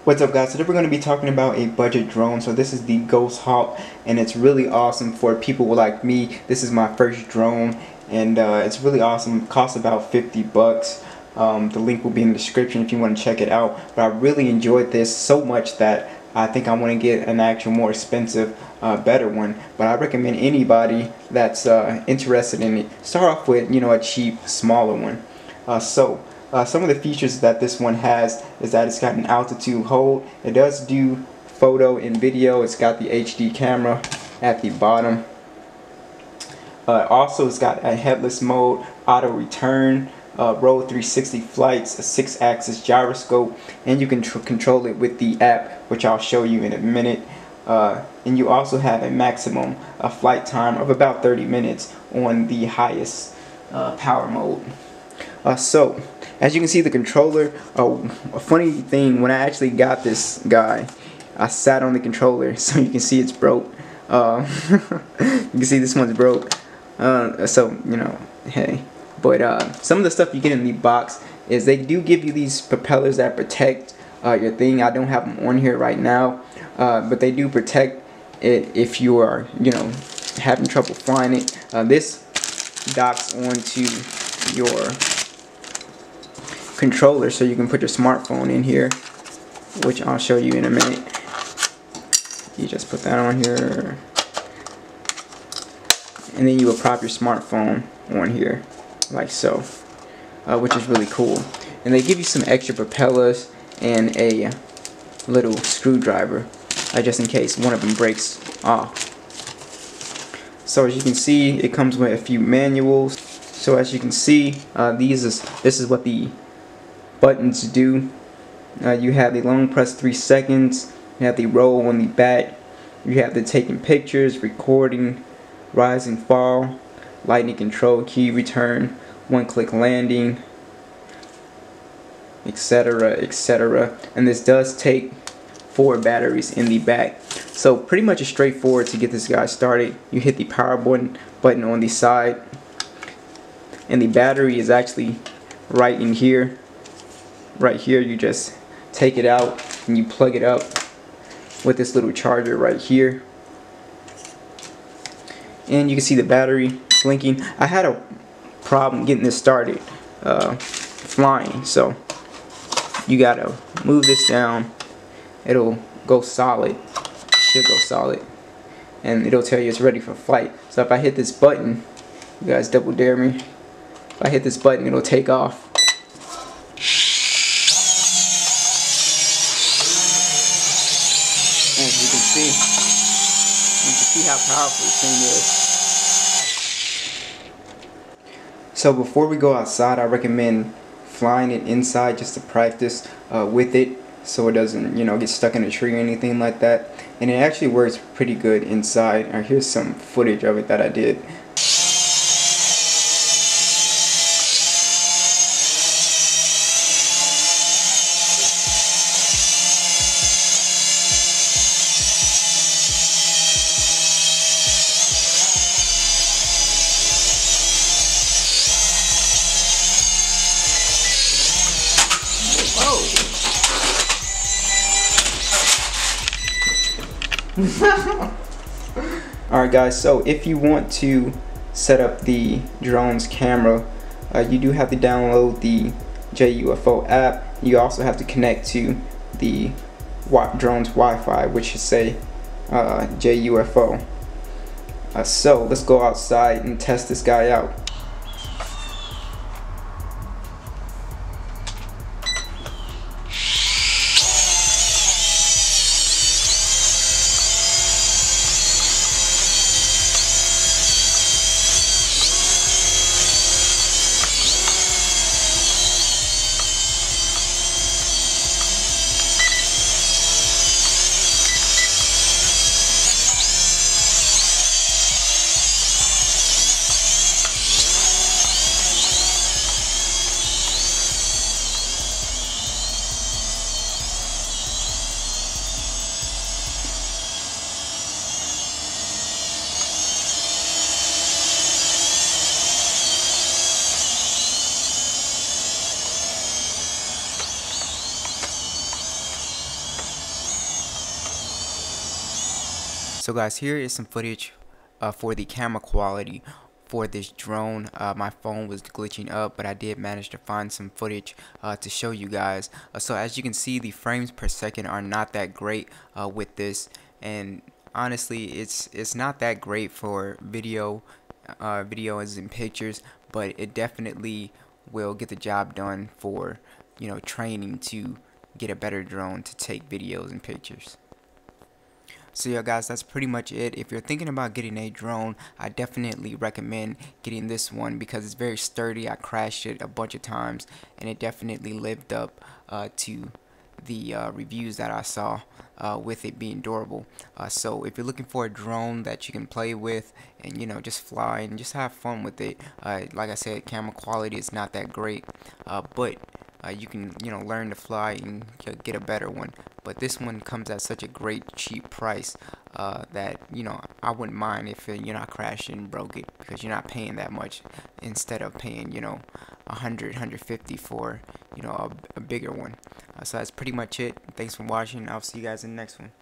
What's up, guys? Today we're going to be talking about a budget drone. So this is the Ghost Hawk, and it's really awesome for people like me. This is my first drone, and it's really awesome. It costs about 50 bucks. The link will be in the description if you want to check it out. But I really enjoyed this so much that I think I want to get an actual more expensive, better one. But I recommend anybody that's interested in it, start off with, a cheap, smaller one. Some of the features that this one has is that it's got an altitude hold. It does do photo and video. It's got the HD camera at the bottom. Also, it's got a headless mode, auto return, roll 360 flights, a 6-axis gyroscope, and you can control it with the app, which I'll show you in a minute. And you also have a maximum flight time of about 30 minutes on the highest power mode. So, as you can see, the controller, a funny thing, when I actually got this guy, I sat on the controller, so you can see it's broke. You can see this one's broke. Hey. But some of the stuff you get in the box is they do give you these propellers that protect your thing. I don't have them on here right now, but they do protect it if you are, having trouble flying it. This docks onto your controller, so you can put your smartphone in here, which I'll show you in a minute. You just put that on here, and then you will prop your smartphone on here like so, which is really cool. And they give you some extra propellers and a little screwdriver, just in case one of them breaks off. So as you can see, it comes with a few manuals. So as you can see, this is what the buttons do. You have the long press 3 seconds, you have the roll on the back, you have the taking pictures, recording, rise and fall, lightning control, key return, one-click landing, etc., etc. And this does take 4 batteries in the back. So pretty much it's straightforward to get this guy started. You hit the power button on the side, and the battery is actually right in here. Right here, you just take it out and you plug it up with this little charger right here, and you can see the battery blinking. I had a problem getting this started flying, so you gotta move this down. It'll go solid, should go solid, and it'll tell you it's ready for flight. So if I hit this button, you guys double dare me, if I hit this button, it'll take off. As you can see how powerful this thing is. So before we go outside, I recommend flying it inside just to practice with it, so it doesn't, get stuck in a tree or anything like that. And it actually works pretty good inside. Here's some footage of it that I did. Alright guys, so if you want to set up the drone's camera, you do have to download the JUFO app. You also have to connect to the drone's Wi-Fi, which should say JUFO. So let's go outside and test this guy out. So guys, here is some footage for the camera quality for this drone. My phone was glitching up, but I did manage to find some footage to show you guys. So as you can see, the frames per second are not that great with this, and honestly it's not that great for video videos and pictures, but it definitely will get the job done for, you know, training to get a better drone to take videos and pictures. So yeah guys, that's pretty much it. If you're thinking about getting a drone, I definitely recommend getting this one because it's very sturdy. I crashed it a bunch of times and it definitely lived up to the reviews that I saw with it being durable. So if you're looking for a drone that you can play with and, you know, just fly and just have fun with it, like I said, camera quality is not that great, but you can, you know, learn to fly and get a better one. But this one comes at such a great cheap price that, you know, I wouldn't mind if you're not crashing and broke it, because you're not paying that much instead of paying, you know, 150 for, you know, a bigger one. So that's pretty much it. Thanks for watching. I'll see you guys in the next one.